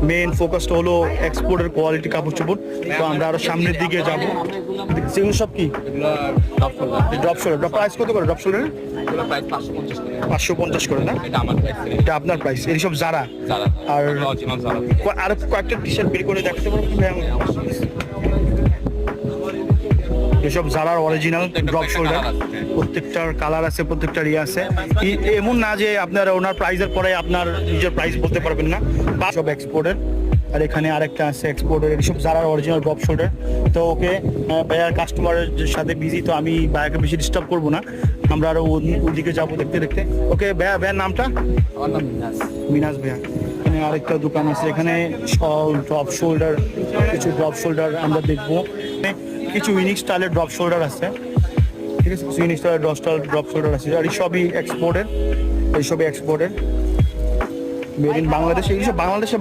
Main ফোকাসটা হলো এক্সপোর্টের কোয়ালিটি কাপড় চোপড়। তো আমরা আরো সামনের দিকে যাবো। সেগুলো সব কি ড্রপ শোল্ডার? ড্রপ প্রাইস কত করে ড্রপ শোল্ডার? 550 করে না? এটা আপনার প্রাইস। এই সব যারা আর আর কয়েকটা টি শার্ট বের করে দেখতে পারবেন ভাই আমাকে? এসব জারার অরিজিনাল ড্রপ শোল্ডার, প্রত্যেকটার কালার আছে, প্রত্যেকটার ইয়ে আছে। এমন না যে আপনার ওনার প্রাইসের পরে আপনার নিজের প্রাইস বলতে পারবেন না। সব এক্সপোর্টের। আর এখানে আরেকটা আছে এক্সপোর্টের, এসব জারার অরিজিনাল ড্রপ শোল্ডার। তো ওকে ভাইয়ার কাস্টমারের সাথে বিজি, তো আমি ভাইয়াকে বেশি ডিস্টার্ব করবো না। আমরা আরো ওদিকে যাবো দেখতে দেখতে। ওকে ভাইয়া, ভাইয়ার নামটা? আমার নাম মিনাজ। মিনাজ ভাইয়া। এখানে আরেকটা দোকান আছে, এখানে ড্রপ শোল্ডার, কিছু ড্রপ শোল্ডার আমরা দেখবো। কিছু ইউনিক স্টাইলের ড্রপ শোল্ডার আছে, ঠিক আছে? কিছু ইউনিক স্টাইলের ড্রপ শোল্ডার আছে, আর এই সবই এক্সপোর্টের। Made in Bangladesh. এইসব বাংলাদেশে